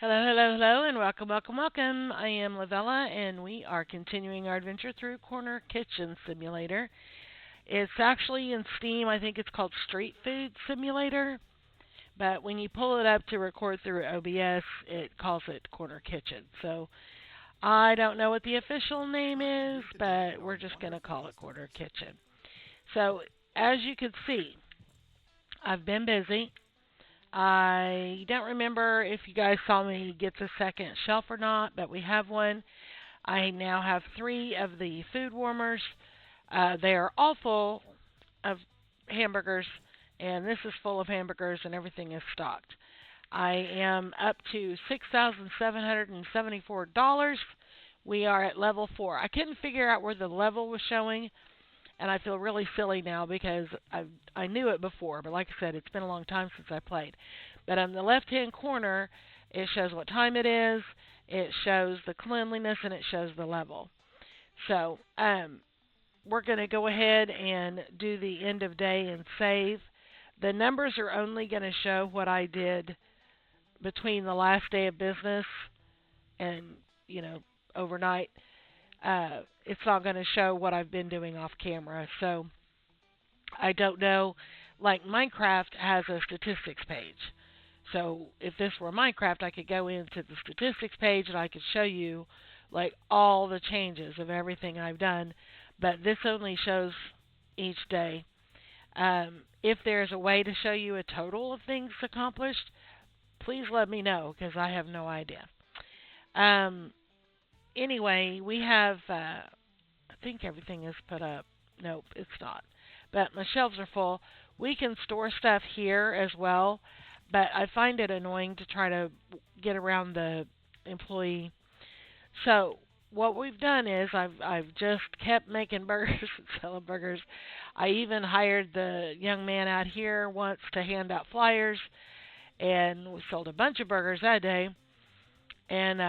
Hello, hello, hello, and welcome, welcome, welcome. I am Lavella, and we are continuing our adventure through Corner Kitchen Simulator. It's actually in Steam. I think it's called Street Food Simulator, but when you pull it up to record through OBS, it calls it Corner Kitchen. So I don't know what the official name is, but we're just going to call it Corner Kitchen. So as you can see, I've been busy. I don't remember if you guys saw me get the second shelf or not, but we have one. I now have three of the food warmers. They are all full of hamburgers, and this is full of hamburgers, and everything is stocked. I am up to $6,774. We are at level 4. I couldn't figure out where the level was showing, and I feel really silly now because I knew it before, but like I said, it's been a long time since I played. But on the left-hand corner, it shows what time it is, it shows the cleanliness, and it shows the level. So we're going to go ahead and do the end of day and save. The numbers are only going to show what I did between the last day of business and, overnight. It's not going to show what I've been doing off camera. So I don't know. Like Minecraft has a statistics page. So if this were Minecraft, I could go into the statistics page and I could show you like all the changes of everything I've done. But this only shows each day. If there's a way to show you a total of things accomplished, please let me know because I have no idea. Anyway, we have, I think everything is put up. Nope, it's not. But my shelves are full. We can store stuff here as well, but I find it annoying to try to get around the employee. So what we've done is I've just kept making burgers and selling burgers. I even hired the young man out here once to hand out flyers, and we sold a bunch of burgers that day. And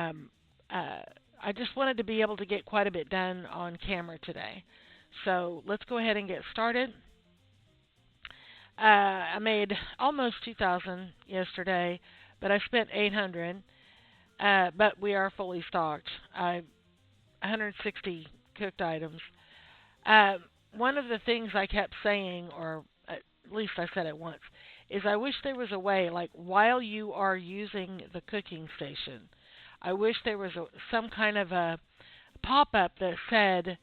I just wanted to be able to get quite a bit done on camera today. So let's go ahead and get started. I made almost 2,000 yesterday, but I spent 800. But we are fully stocked. 160 cooked items. One of the things I kept saying, or at least I said it once, is I wish there was a way, like while you are using the cooking station, I wish there was some kind of a pop-up that said,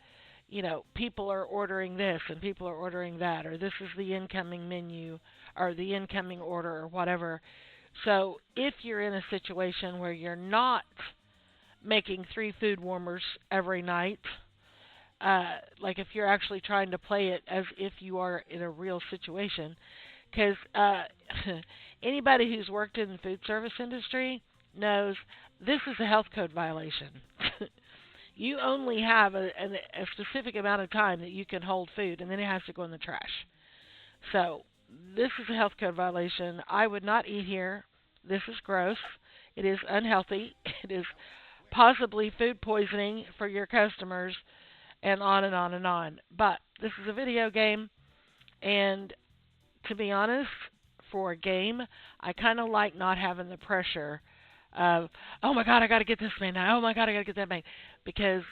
people are ordering this and people are ordering that, or this is the incoming menu or the incoming order or whatever. So if you're in a situation where you're not making 3 food warmers every night, like if you're actually trying to play it as if you are in a real situation, because anybody who's worked in the food service industry knows this is a health code violation. You only have a specific amount of time that you can hold food, and then it has to go in the trash. So this is a health code violation. I would not eat here. This is gross. It is unhealthy. It is possibly food poisoning for your customers, and on and on and on. But this is a video game, and to be honest, for a game, I kind of like not having the pressure of, oh my God, I got to get this made now. Oh my God, I got to get that made. Because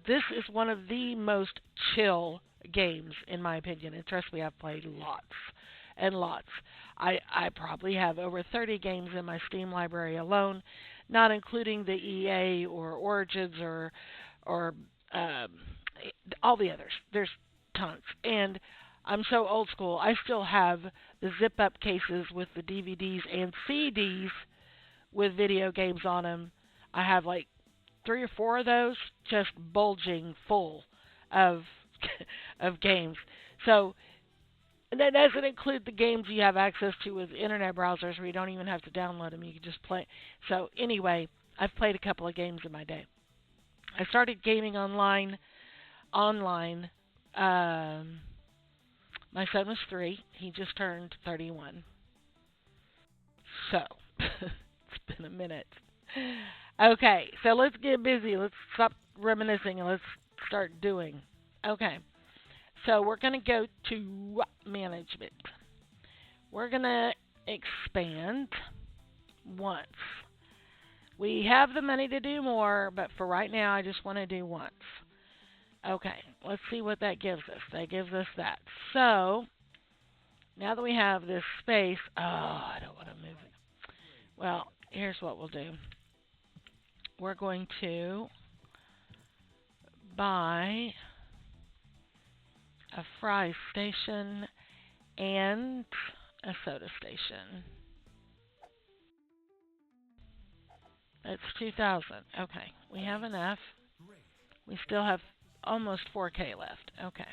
this is one of the most chill games, in my opinion. And trust me, I've played lots and lots. I probably have over 30 games in my Steam library alone, not including the EA or Origins or all the others. There's tons. And I'm so old school, I still have the zip-up cases with the DVDs and CDs with video games on them. I have like 3 or 4 of those just bulging full of of games. So that doesn't include the games you have access to with internet browsers where you don't even have to download them. You can just play. So anyway, I've played a couple of games in my day. I started gaming online. My son was 3. He just turned 31. So it's been a minute. Okay, so let's get busy. Let's stop reminiscing and let's start doing. Okay, so we're going to go to management. We're going to expand once. We have the money to do more, but for right now, I just want to do once. Okay, let's see what that gives us. That gives us that. So, now that we have this space, I don't want to move it. Well, here's what we'll do. We're going to buy a fry station and a soda station. That's 2,000. Okay, we have enough. We still have almost 4K left. Okay.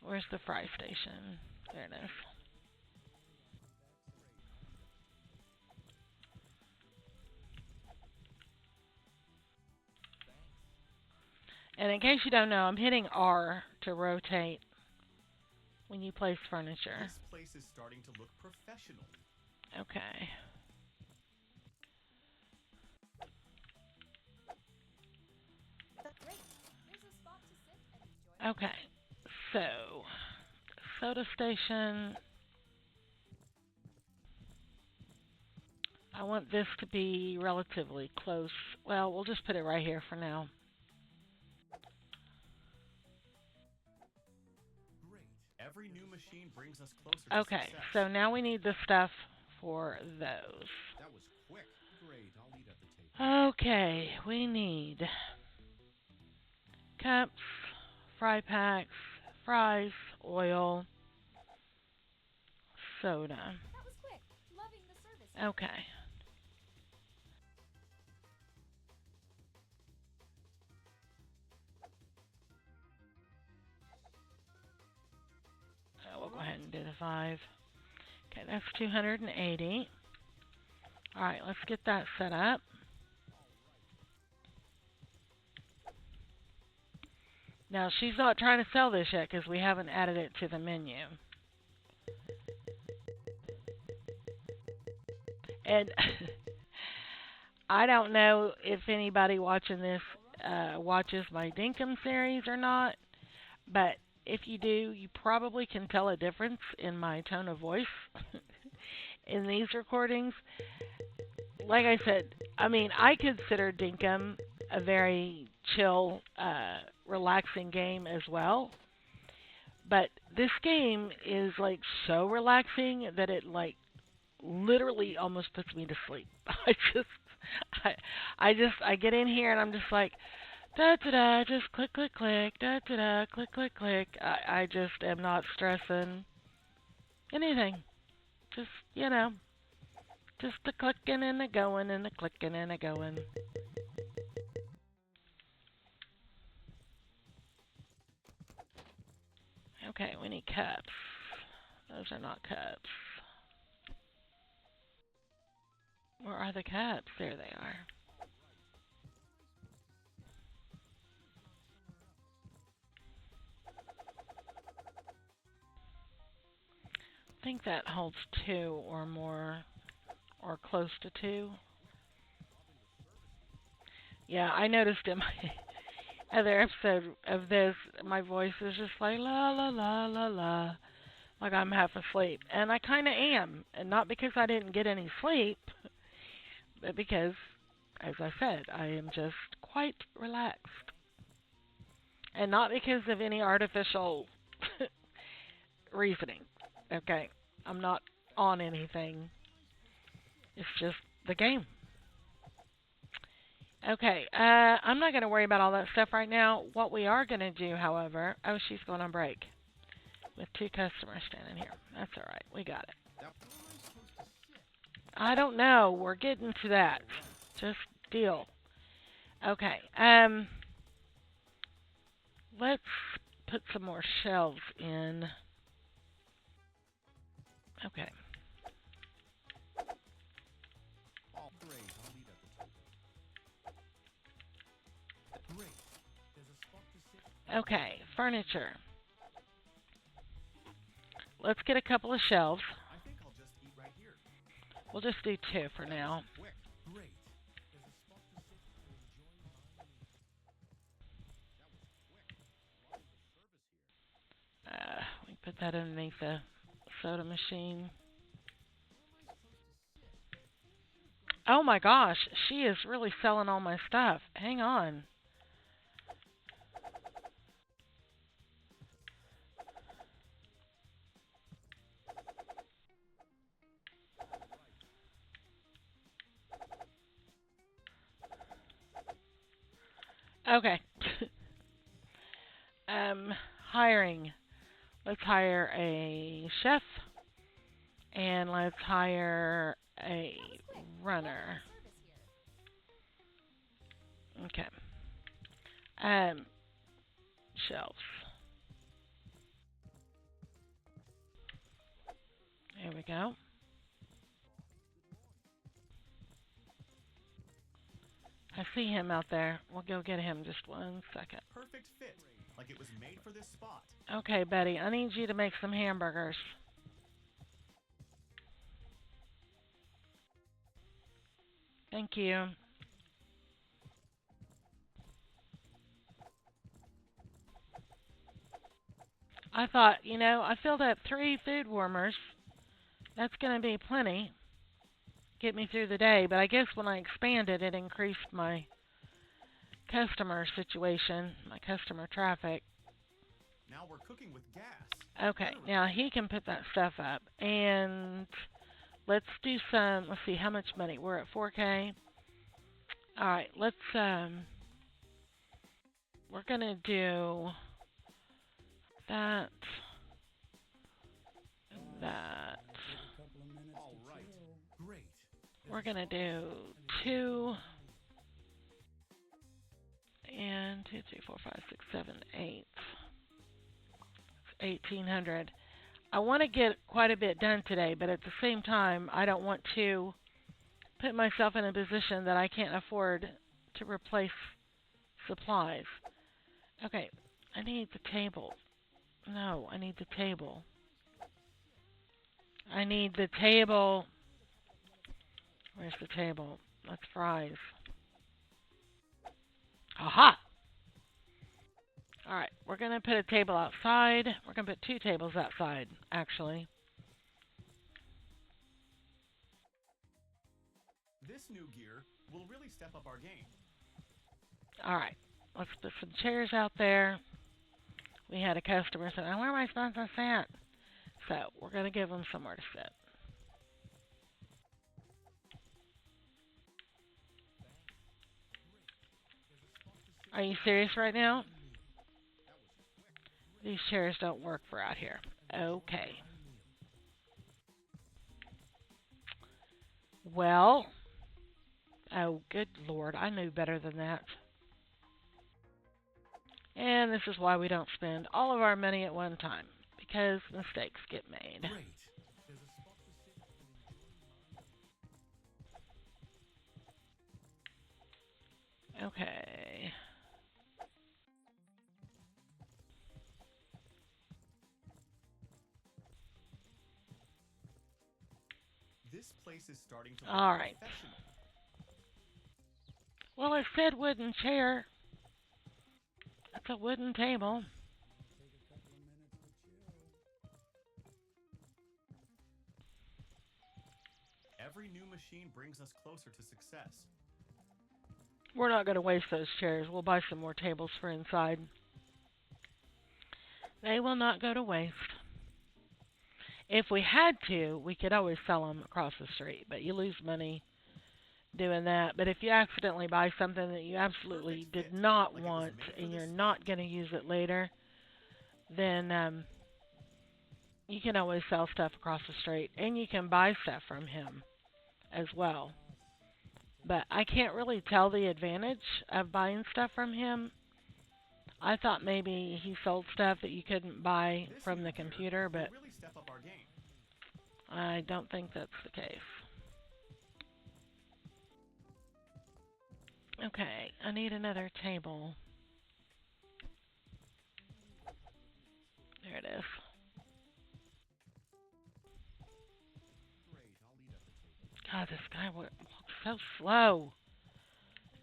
Where's the fry station? There it is. And in case you don't know, I'm hitting R to rotate when you place furniture. This place is starting to look professional. Okay. Okay. So, soda station. I want this to be relatively close. Well, we'll just put it right here for now. Great. Every new machine brings us closer to Okay, success. so now we need the stuff for those. That was quick. Great. I'll eat at the table. Okay, we need cups, fry packs, fries, oil, soda. That was quick. Loving the service. Okay. We'll go ahead and do the 5. Okay, that's 280. All right, let's get that set up. Now, she's not trying to sell this yet because we haven't added it to the menu. And I don't know if anybody watching this watches my Dinkum series or not, but if you do, you probably can tell a difference in my tone of voice in these recordings. Like I said, I mean, I consider Dinkum a very chill, relaxing game as well. But this game is like so relaxing that it like literally almost puts me to sleep. I get in here and I'm just like, da da da, just click click click, da da da, click click click. I just am not stressing anything. Just just the clicking and the going and the clicking and the going. Okay, we need cups. Those are not cups. Where are the cups? There they are. I think that holds 2 or more, or close to 2. Yeah, I noticed in my other episode of this, my voice is just like la la la la la, like I'm half asleep. And I kind of am. And not because I didn't get any sleep, but because, as I said, I am just quite relaxed. And not because of any artificial reasoning. Okay, I'm not on anything. It's just the game. Okay, I'm not going to worry about all that stuff right now. What we are going to do, however... Oh, she's going on break. With 2 customers standing here. That's alright, we got it. I don't know, we're getting to that. Just deal. Okay, let's put some more shelves in. Okay. Okay, furniture. Let's get a couple of shelves. I think I'll just eat right here. We'll just do 2 for now. Quick. Great. We put that underneath the soda machine. Oh my gosh, she is really selling all my stuff. Hang on. Okay. um, Hiring. Let's hire a chef and let's hire a That was quick. Loving runner. the service here. Okay. Um, Shelves. There we go. I see him out there. We'll go get him just one second. Perfect fit, like it was made for this spot. Okay, Betty, I need you to make some hamburgers. Thank you. I thought, I filled up 3 food warmers. That's going to be plenty. Get me through the day. But I guess when I expanded, it increased my customer situation, my customer traffic. Now we're cooking with gas. Okay, now he can put that stuff up. And let's do some, let's see, how much money? We're at 4K. Alright, we're going to do that, that. All right. Great. We're going to do 2 and 2, 3, 4, 5, 6, 7, 8. 1,800. I want to get quite a bit done today, but at the same time, I don't want to put myself in a position that I can't afford to replace supplies. Okay, I need the table. No, I need the table. I need the table. Where's the table? That's fries. Aha! Alright, we're going to put a table outside. We're going to put 2 tables outside, actually. This new gear will really step up our game. Alright, let's put some chairs out there. We had a customer say, where am I supposed to sit? So, we're going to give them somewhere to sit. Are you serious right now? These chairs don't work for out here. Okay. Well, oh, good Lord, I knew better than that. And this is why we don't spend all of our money at one time, because mistakes get made. Great. Okay. This place is starting to look All right. professional. Well, it said wooden chair. It's a wooden table. Every new machine brings us closer to success. We're not going to waste those chairs. We'll buy some more tables for inside. They will not go to waste. If we had to, we could always sell them across the street, but you lose money doing that. But if you accidentally buy something that you absolutely did not want and you're not going to use it later, then you can always sell stuff across the street, and you can buy stuff from him as well. But I can't really tell the advantage of buying stuff from him. I thought maybe he sold stuff that you couldn't buy from the computer, but Really step up our game. I don't think that's the case. Okay, I need another table. There it is. God, this guy walks so slow.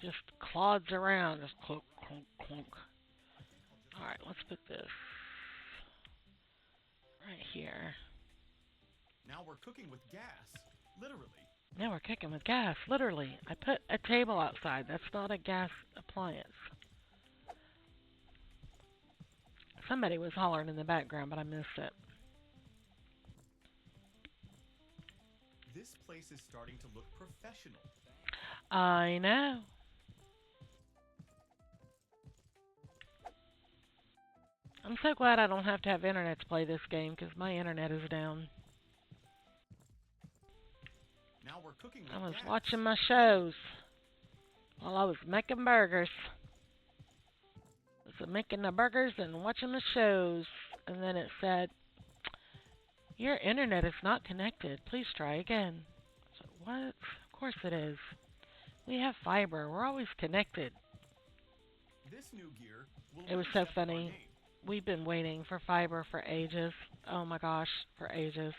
Just clods around. Just clunk, clunk, clunk. Alright, let's put this right here. Now we're cooking with gas. Literally. Now we're cooking with gas, literally. I put a table outside. That's not a gas appliance. Somebody was hollering in the background, but I missed it. This place is starting to look professional. I know. I'm so glad I don't have to have internet to play this game because my internet is down. Now we're cooking with I was gas. watching my shows while I was making burgers. I was making the burgers and watching the shows, and then it said, "Your internet is not connected. Please try again." So what? Of course it is. We have fiber. We're always connected. This new gear will It was really so step up our funny. game. We've been waiting for fiber for ages. Oh my gosh, for ages.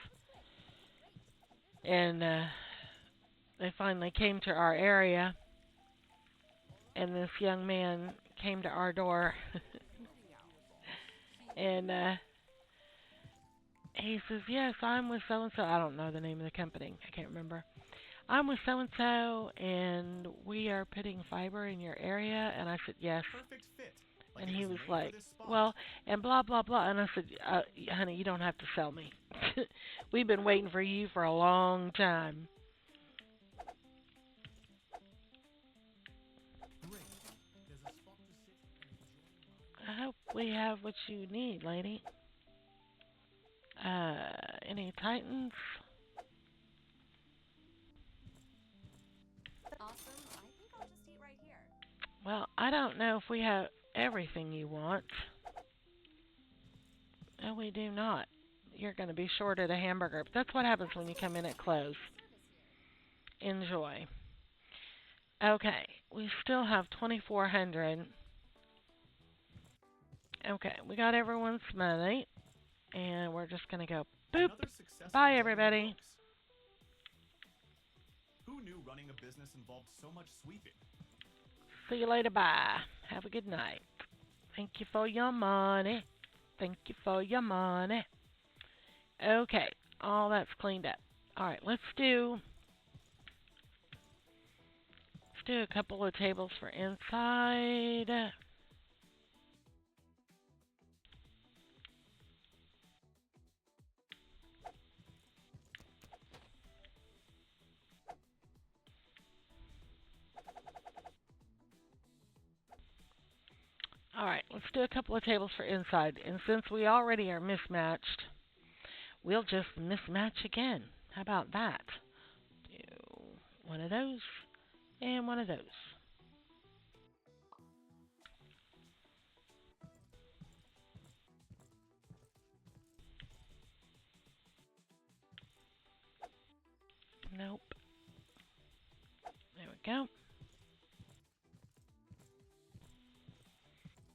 And they finally came to our area, and this young man came to our door, and he says, "Yes, I'm with so-and-so." I don't know the name of the company. I can't remember. "I'm with so-and-so, and we are putting fiber in your area." And I said, "Yes." Perfect fit. Like And it he is was made for like, this spot. "Well, and blah, blah, blah." And I said, "Honey, you don't have to sell me. We've been waiting for you for a long time." Great. There's a spot to sit and enjoy. I hope we have what you need, lady. Any Titans? Awesome. I think I'll just eat right here. Well, I don't know if we have everything you want. No, we do not. You're going to be shorted a hamburger. But that's what happens when you come in at close. Enjoy. Okay, we still have 2,400. Okay, we got everyone's money. And we're just going to go boop. Another successful Bye, day in the everybody. books. Who knew running a business involved so much sweeping? See you later. Bye. Have a good night. Thank you for your money. Thank you for your money. Okay, all that's cleaned up. All right, let's do a couple of tables for inside. All right, let's do a couple of tables for inside. And since we already are mismatched, we'll just mismatch again. How about that? Do one of those and one of those. Nope. There we go.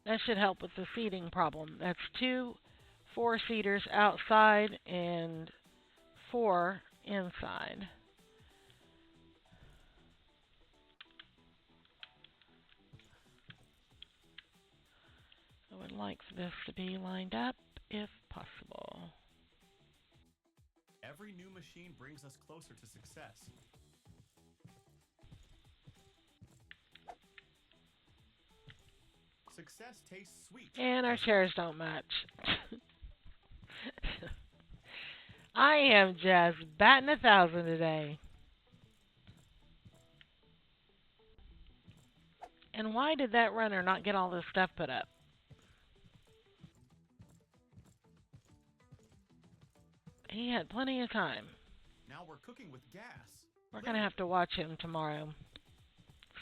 That should help with the seating problem. That's 2 4-seaters outside and 4 inside. I would like for this to be lined up if possible. Every new machine brings us closer to success. Success tastes sweet. And our chairs don't match. I am just batting 1,000 today. And why did that runner not get all this stuff put up? He had plenty of time. Now we're cooking with gas. We're going to have to watch him tomorrow.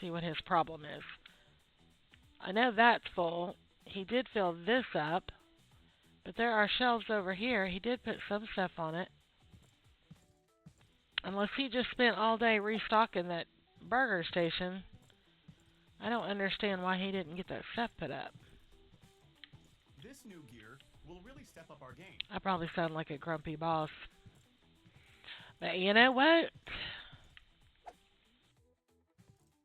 See what his problem is. I know that's full. He did fill this up. But there are shelves over here. He did put some stuff on it. Unless he just spent all day restocking that burger station. I don't understand why he didn't get that stuff put up. This new gear will really step up our game. I probably sound like a grumpy boss. But you know what?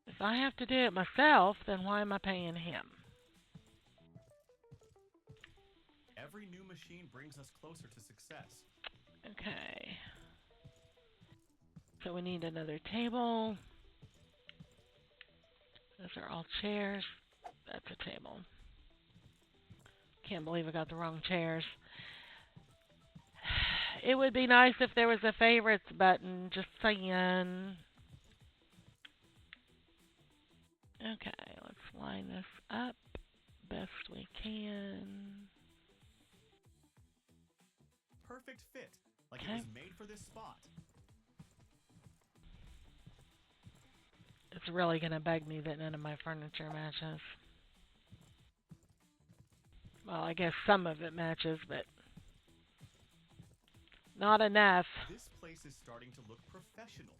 If I have to do it myself, then why am I paying him? Every new machine brings us closer to success. Okay. So we need another table. Those are all chairs. That's a table. Can't believe I got the wrong chairs. It would be nice if there was a favorites button, just saying. Okay, let's line this up best we can. Perfect fit, like Okay. it was made for this spot. It's really going to bug me that none of my furniture matches. Well, I guess some of it matches, but not enough. This place is starting to look professional.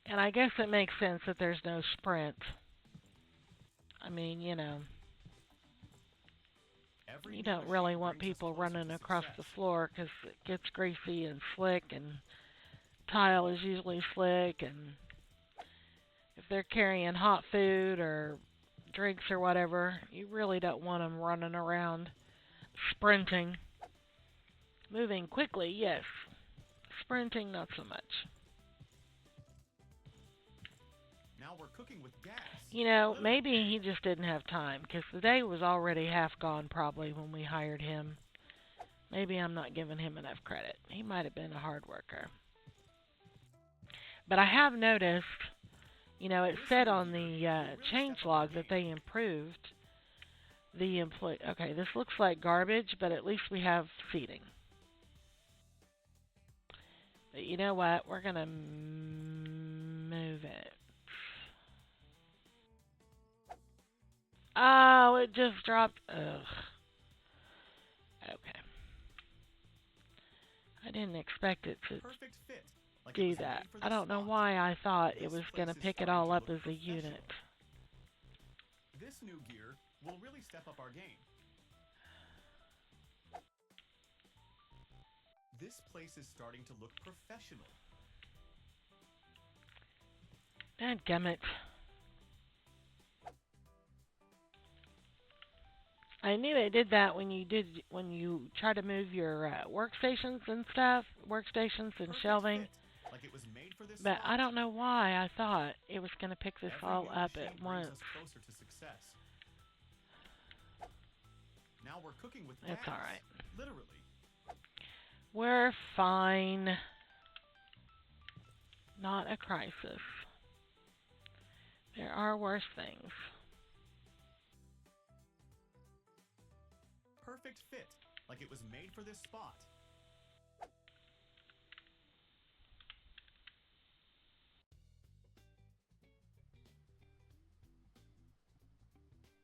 And I guess it makes sense that there's no sprint. I mean, you know, Every you new don't really machine want brings us people closer running to across the success. floor because it gets greasy and slick, and tile is usually slick, and if they're carrying hot food or drinks or whatever, you really don't want them running around sprinting. Moving quickly, yes. Sprinting, not so much. Now we're cooking with gas. You know, maybe he just didn't have time, because the day was already half gone probably when we hired him. Maybe I'm not giving him enough credit. He might have been a hard worker. But I have noticed, you know, it said on the change log that they improved the employee. Okay, this looks like garbage, but at least we have seating. But you know what? We're going to move it. Oh, it just dropped. Ugh. Okay. I didn't expect it to Perfect fit, like it do was that. made for I this don't know spot. why I thought it This was going to place is pick it starting all to up look as a unit. professional. This new gear will really step up our game. This place is starting to look professional. Dadgummit. I knew they did that when you try to move your workstations and stuff, workstations and Perfect shelving. fit, like it was made for this But spot. I don't know why I thought it was going to pick this Every all new up machine at brings once. us closer to success. Now we're cooking with It's gas. all right. Literally. We're fine. Not a crisis. There are worse things. Perfect fit, like it was made for this spot.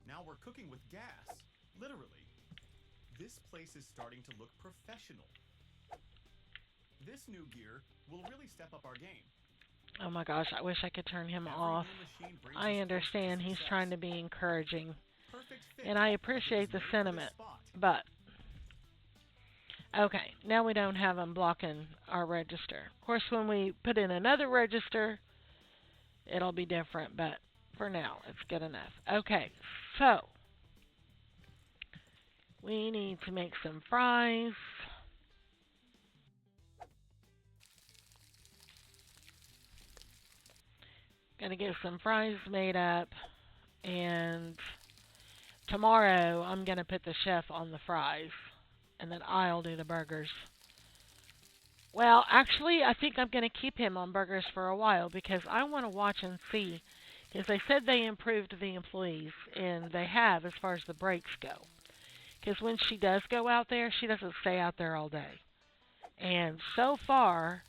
Now we're cooking with gas. Literally. This place is starting to look professional. This new gear will really step up our game. Oh my gosh, I wish I could turn him Every off. new machine brings I us closer to understand he's success. trying to be encouraging, Perfect fit, and I like it appreciate the was made for this sentiment, spot. but okay, now we don't have him blocking our register. Of course, when we put in another register, it'll be different, but for now, it's good enough. Okay, so we need to make some fries. Gonna get some fries made up, and tomorrow I'm gonna put the chef on the fries, and then I'll do the burgers. Well, actually, I think I'm gonna keep him on burgers for a while because I want to watch and see. Because they said they improved the employees, and they have as far as the breaks go. Because when she does go out there, she doesn't stay out there all day. And so far,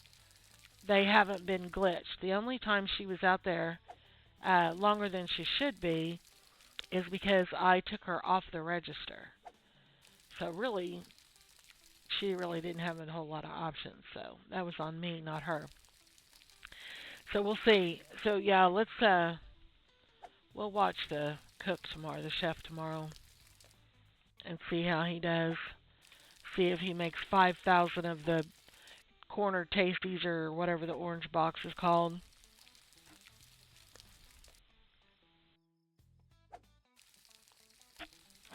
they haven't been glitched. The only time she was out there longer than she should be is because I took her off the register. So really, she really didn't have a whole lot of options. So that was on me, not her. So we'll see. So yeah, we'll watch the cook tomorrow, the chef tomorrow, and see how he does. See if he makes 5,000 of the corner tasties or whatever the orange box is called.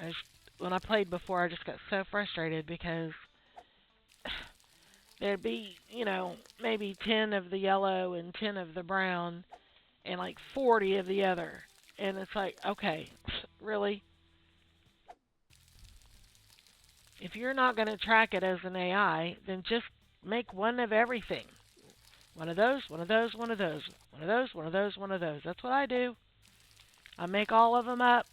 I just when I played before, I just got so frustrated because there'd be, maybe 10 of the yellow and 10 of the brown and like 40 of the other. And it's like, okay, really? If you're not going to track it as an AI, then just make one of everything. One of those, one of those, one of those, one of those, one of those, one of those. That's what I do. I make all of them up.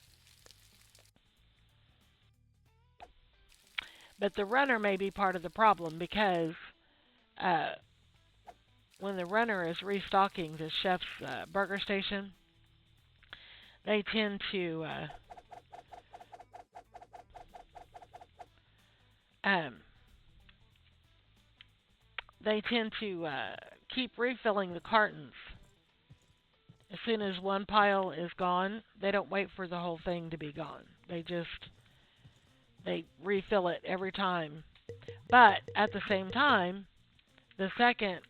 But the runner may be part of the problem because uh, when the runner is restocking the chef's burger station, they tend to um, keep refilling the cartons. As soon as one pile is gone, they don't wait for the whole thing to be gone. They refill it every time. But at the same time, the second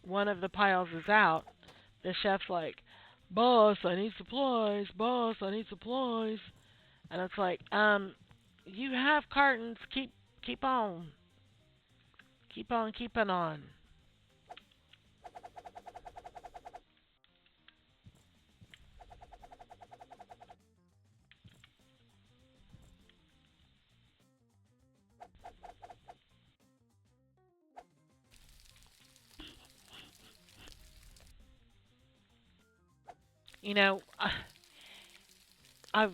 one of the piles is out, the chef's like, "Boss, I need supplies. Boss, I need supplies." And it's like, you have cartons. Keep on. Keep on keeping on. You know, I've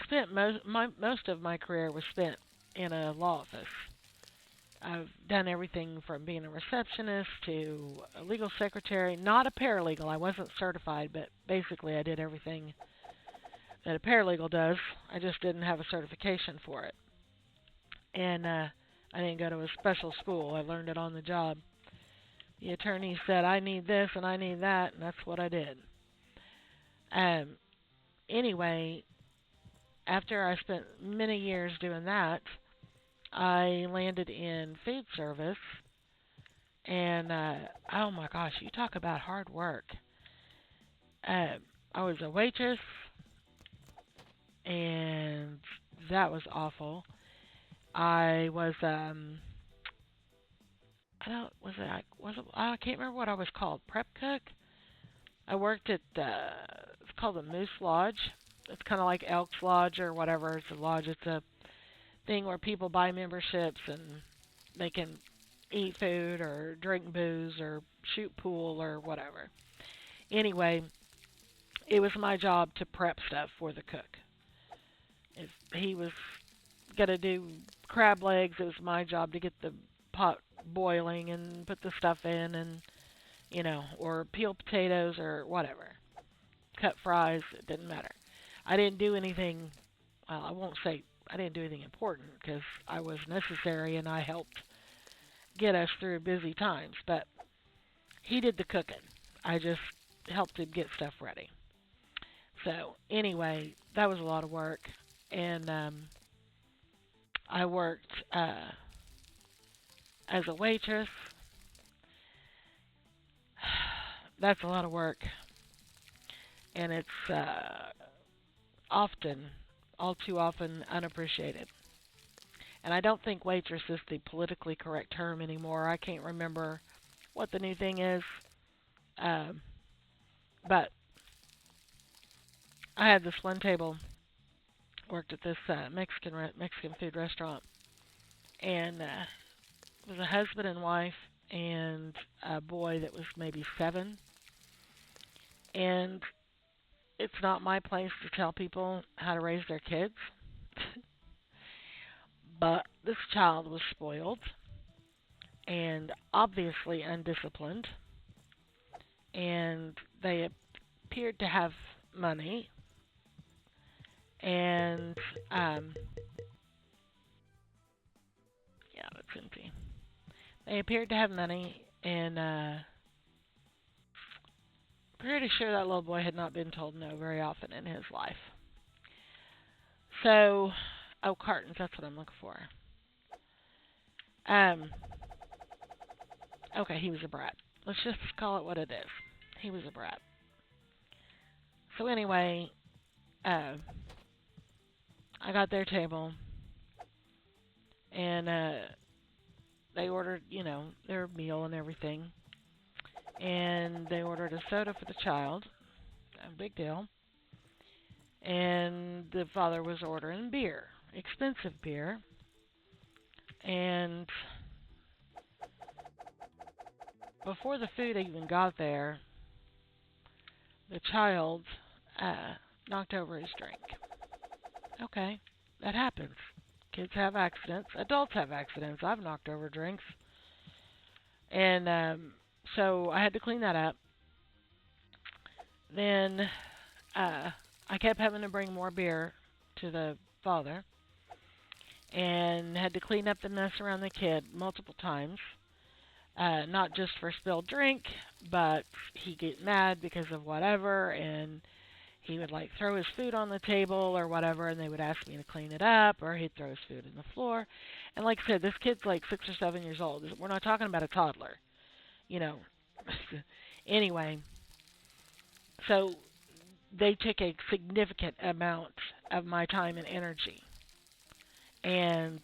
spent most of my career was spent in a law office. I've done everything from being a receptionist to a legal secretary, not a paralegal. I wasn't certified, but basically I did everything that a paralegal does. I just didn't have a certification for it. And I didn't go to a special school. I learned it on the job. The attorney said, I need this and I need that, and that's what I did. Anyway, after I spent many years doing that, I landed in food service, and oh my gosh, you talk about hard work. I was a waitress, and that was awful. I was I can't remember what I was called, prep cook. I worked at it's called the Moose Lodge. It's kind of like Elks Lodge or whatever. It's a lodge. It's a thing where people buy memberships and they can eat food or drink booze or shoot pool or whatever. Anyway, it was my job to prep stuff for the cook. If he was going to do crab legs, it was my job to get the pot boiling and put the stuff in and, or peel potatoes or whatever. Cut fries, it didn't matter. I didn't do anything, well, I won't say I didn't do anything important because I was necessary and I helped get us through busy times, but he did the cooking. I just helped him get stuff ready. So anyway, that was a lot of work, and I worked as a waitress. That's a lot of work, and it's all too often, unappreciated. And I don't think waitress is the politically correct term anymore. I can't remember what the new thing is, but I had this one table, worked at this Mexican food restaurant, and it was a husband and wife and a boy that was maybe 7. And it's not my place to tell people how to raise their kids, but this child was spoiled and obviously undisciplined, and they appeared to have money, and yeah, it's empty. They appeared to have money, and pretty sure that little boy had not been told no very often in his life. So, cartons, that's what I'm looking for. Okay, he was a brat. Let's just call it what it is. He was a brat. So anyway, I got their table, and they ordered, their meal and everything. And they ordered a soda for the child, a big deal. And the father was ordering beer, expensive beer. And before the food even got there, the child knocked over his drink. Okay, that happens. Kids have accidents. Adults have accidents. I've knocked over drinks. And so I had to clean that up. Then I kept having to bring more beer to the father and had to clean up the mess around the kid multiple times. Not just for spilled drink, but he'd get mad because of whatever, and he would like throw his food on the table or whatever, and they would ask me to clean it up, or he'd throw his food in the floor. And like I said, this kid's like 6 or 7 years old. We're not talking about a toddler, Anyway, so they took a significant amount of my time and energy. And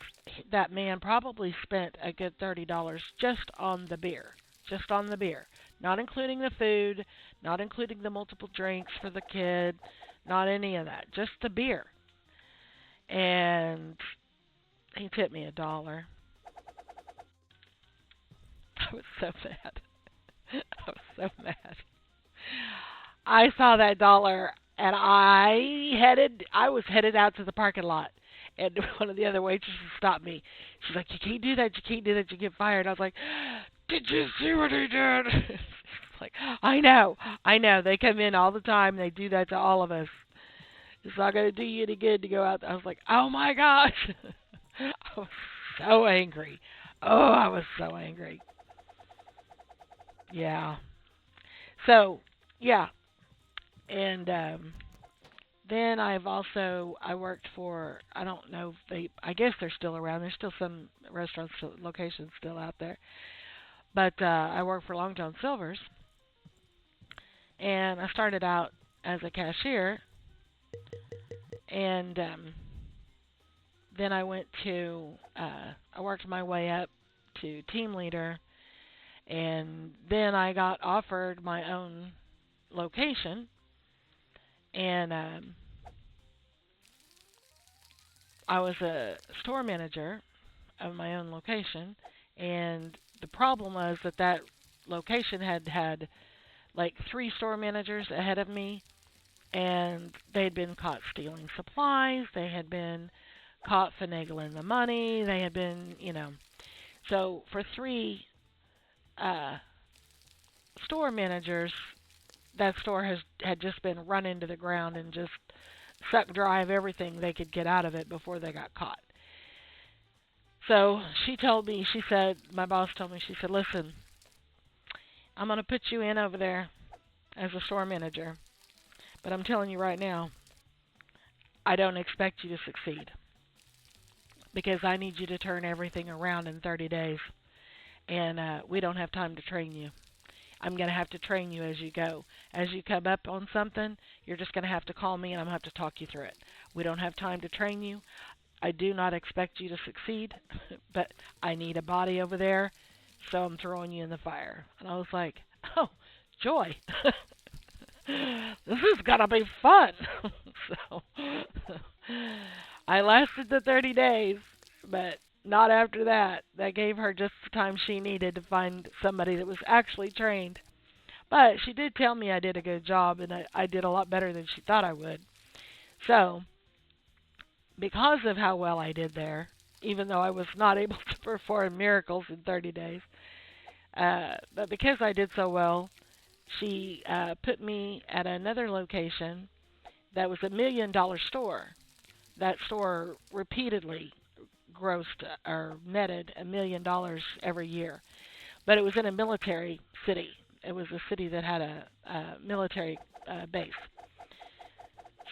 that man probably spent a good $30 just on the beer. Just on the beer. Not including the food, not including the multiple drinks for the kid, not any of that. Just the beer. And he tipped me $1. I was so mad. I was so mad. I saw that dollar, and I was headed out to the parking lot. And one of the other waitresses stopped me. She's like, "You can't do that. You can't do that. You get fired." I was like, "Did you see what he did?" She's like, I know. They come in all the time. They do that to all of us. It's not going to do you any good to go out there. I was like, oh, my gosh. I was so angry. Oh, I was so angry. Yeah. So, yeah. And then I worked for, I don't know if I guess they're still around. There's still some restaurants, locations still out there. But I worked for Long John Silver's. And I started out as a cashier. And then I I worked my way up to team leader. And then I got offered my own location. And I was a store manager of my own location. And the problem was that location had like 3 store managers ahead of me. And they'd been caught stealing supplies. They had been caught finagling the money. They had been, So for 3 store managers, that store had just been run into the ground and just sucked dry of everything they could get out of it before they got caught. So my boss told me, she said, "Listen, I'm going to put you in over there as a store manager. But I'm telling you right now, I don't expect you to succeed. Because I need you to turn everything around in 30 days. And we don't have time to train you. I'm going to have to train you as you go. As you come up on something, you're just going to have to call me and I'm going to have to talk you through it. We don't have time to train you. I do not expect you to succeed, but I need a body over there, so I'm throwing you in the fire." And I was like, oh, joy. This is going to be fun. So I lasted the 30 days, but not after that. That gave her just the time she needed to find somebody that was actually trained. But she did tell me I did a good job, and I did a lot better than she thought I would. So, because of how well I did there, even though I was not able to perform miracles in 30 days, but because I did so well, she put me at another location that was $1 million store. That store repeatedly grossed or netted $1 million every year. But it was in a military city. It was a city that had a military base.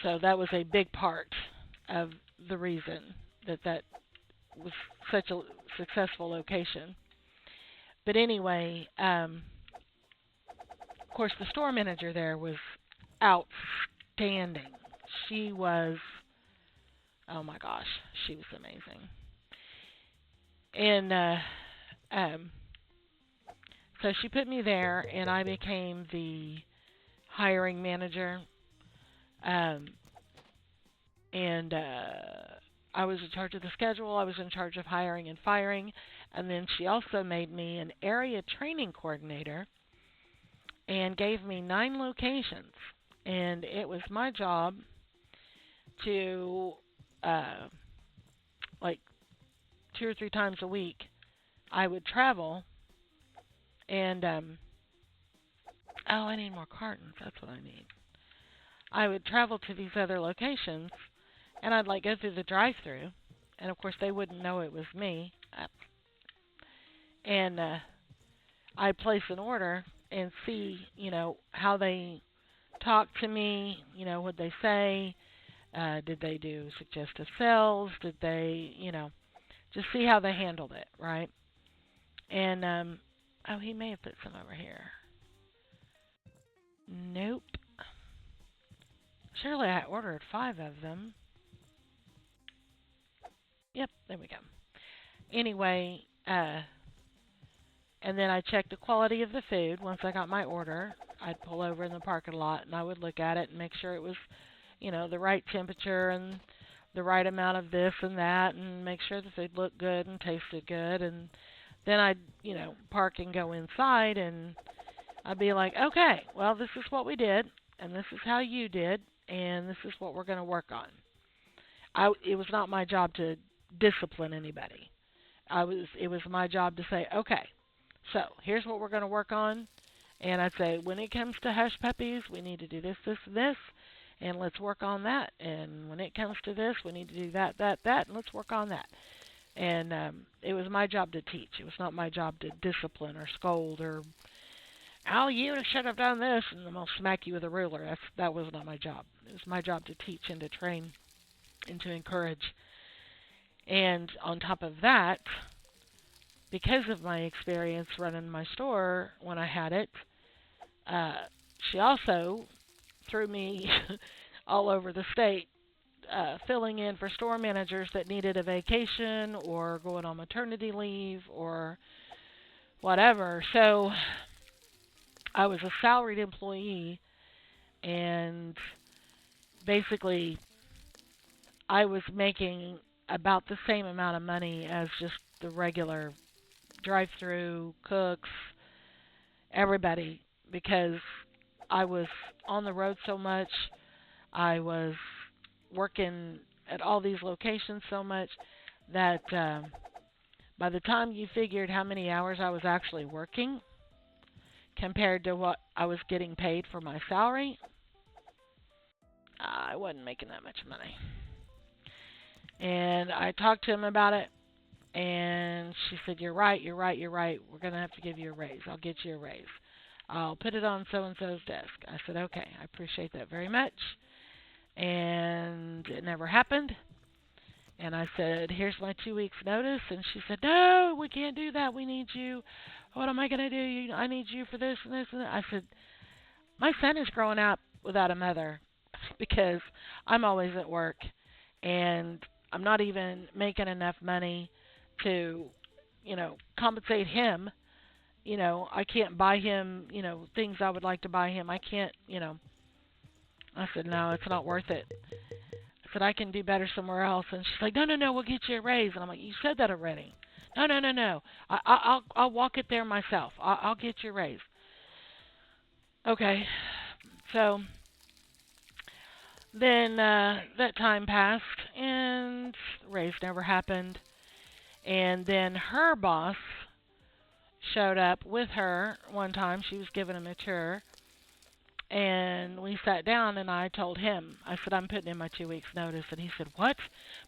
So that was a big part of the reason that was such a successful location. But anyway, of course, the store manager there was outstanding. She was Oh my gosh, she was amazing. And um, so she put me there, and I became the hiring manager. Um, and I was in charge of the schedule. I was in charge of hiring and firing. And then she also made me an area training coordinator and gave me 9 locations. And it was my job to, uh, like 2 or 3 times a week, I would travel and, oh, I need more cartons. That's what I need. I would travel to these other locations, and I'd like go through the drive-through, and of course they wouldn't know it was me. And I'd place an order and see, how they talk to me. What they say. Did they do suggestive sales? Did they, just see how they handled it, right? And oh, he may have put some over here. Nope. Surely I ordered 5 of them. Yep, there we go. Anyway, and then I checked the quality of the food. Once I got my order, I'd pull over in the parking lot and I would look at it and make sure it was, the right temperature and the right amount of this and that, and make sure the food looked good and tasted good. And then I'd, park and go inside, and I'd be like, okay, well, this is what we did, and this is how you did, and this is what we're going to work on. It was not my job to discipline anybody. It was my job to say, okay, so here's what we're going to work on. And I'd say, when it comes to hush puppies, we need to do this, this, and this, and let's work on that. And when it comes to this, we need to do that, that, that, and let's work on that. And it was my job to teach. It was not my job to discipline or scold or, oh, you should have done this, and I'm going to smack you with a ruler. That was not my job. It was my job to teach and to train and to encourage. And on top of that, because of my experience running my store when I had it, she also threw me all over the state, filling in for store managers that needed a vacation or going on maternity leave or whatever. So I was a salaried employee, and basically I was making about the same amount of money as just the regular drive-through cooks, everybody, because I was on the road so much. I was working at all these locations so much that by the time you figured how many hours I was actually working compared to what I was getting paid for my salary, I wasn't making that much money. And I talked to him about it, and she said, you're right. We're going to have to give you a raise. I'll get you a raise. I'll put it on so-and-so's desk. I said, okay, I appreciate that very much. And it never happened. And I said, here's my 2 weeks notice. And she said, no, we can't do that. We need you. What am I going to do? I need you for this and this and that. I said, my son is growing up without a mother because I'm always at work. And I'm not even making enough money to, compensate him. I can't buy him, things I would like to buy him. I can't, I said, no, it's not worth it. I said, I can do better somewhere else. And she's like, no, we'll get you a raise. And I'm like, you said that already. No. I'll walk it there myself. I'll get you a raise. Okay. So then that time passed, and the raise never happened. And then her boss showed up with her one time. She was given a mature. And we sat down, and I told him, I said, I'm putting in my 2 weeks notice. And he said, what?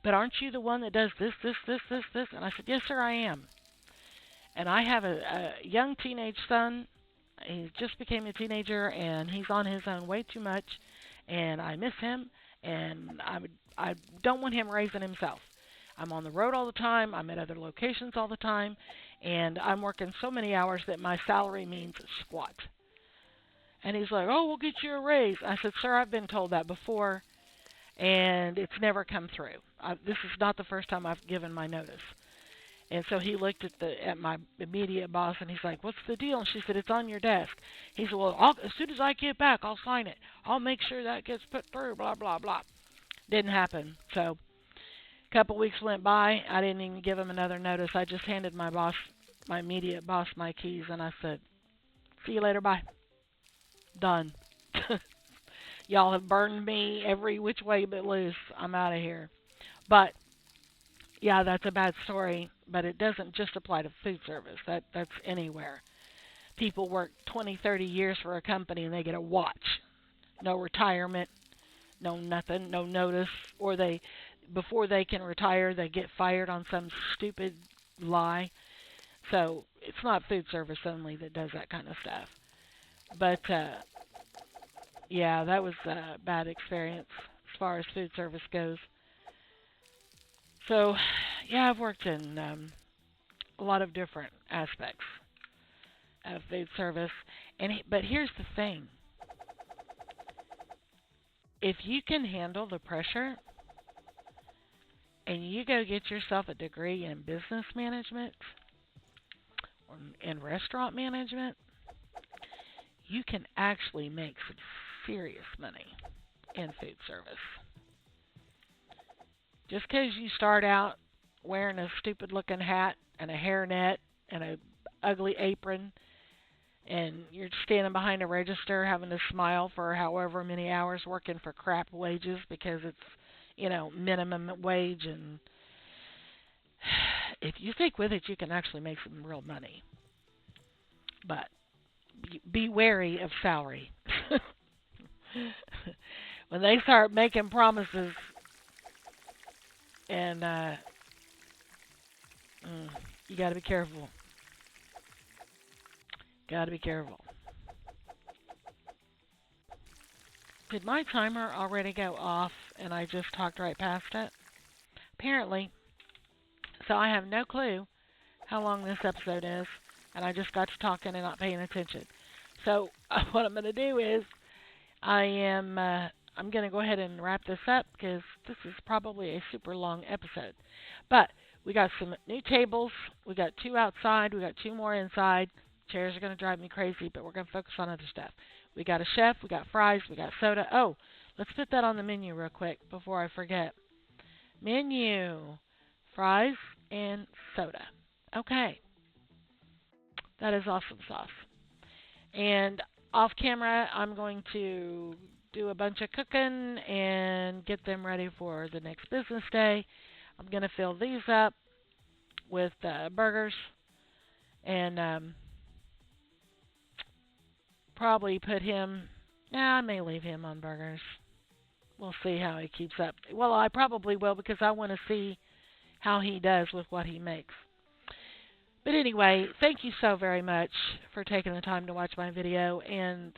But aren't you the one that does this? And I said, yes, sir, I am. And I have a young teenage son. He just became a teenager, and he's on his own way too much. And I miss him, and I don't want him raising himself. I'm on the road all the time. I'm at other locations all the time. And I'm working so many hours that my salary means squat. And he's like, oh, we'll get you a raise. I said, sir, I've been told that before. and it's never come through. This is not the first time I've given my notice. And so he looked at my immediate boss, and he's like, "What's the deal?" And she said, "It's on your desk." He said, "Well, as soon as I get back, I'll sign it. I'll make sure that gets put through." Blah blah blah. Didn't happen. So a couple weeks went by. I didn't even give him another notice. I just handed my boss, my immediate boss, my keys, and I said, "See you later. Bye. Done. Y'all have burned me every which way but loose. I'm out of here." But yeah, that's a bad story, but it doesn't just apply to food service. That's anywhere. People work 20, 30 years for a company and they get a watch. No retirement, no nothing, no notice, or before they can retire, they get fired on some stupid lie. So it's not food service only that does that kind of stuff. But yeah, that was a bad experience as far as food service goes. So, yeah, I've worked in a lot of different aspects of food service. But here's the thing. If you can handle the pressure and you go get yourself a degree in business management or in restaurant management, you can actually make some serious money in food service. Just because you start out wearing a stupid-looking hat and a hairnet and an ugly apron, and you're standing behind a register having to smile for however many hours working for crap wages because it's, minimum wage, and if you stick with it, you can actually make some real money. But be wary of salary. When they start making promises, and you got to be careful. Got to be careful. Did my timer already go off and I just talked right past it? Apparently. So I have no clue how long this episode is, and I just got to talking and not paying attention. So what I'm going to do is I'm going to go ahead and wrap this up because this is probably a super long episode. But we got some new tables. We got 2 outside. We got 2 more inside. Chairs are going to drive me crazy, but we're going to focus on other stuff. We got a chef. We got fries. We got soda. Oh, let's put that on the menu real quick before I forget. Menu, fries, and soda. Okay. That is awesome sauce. And off camera, I'm going to do a bunch of cooking and get them ready for the next business day. I'm going to fill these up with burgers and probably put him, I may leave him on burgers. We'll see how he keeps up. Well, I probably will because I want to see how he does with what he makes. But anyway, thank you so very much for taking the time to watch my video, and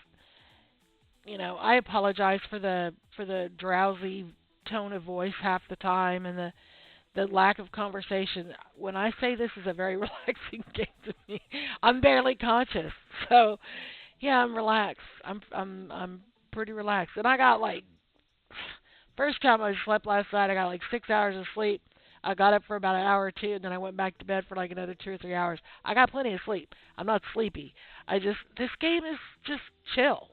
I apologize for the drowsy tone of voice half the time and the lack of conversation. When I say this is a very relaxing game to me, I'm barely conscious. So, yeah, I'm relaxed. I'm pretty relaxed. And I got first time I slept last night, I got 6 hours of sleep. I got up for about an hour or 2, and then I went back to bed for another 2 or 3 hours. I got plenty of sleep. I'm not sleepy. This game is just chill,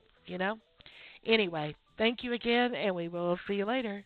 Anyway, thank you again, and we will see you later.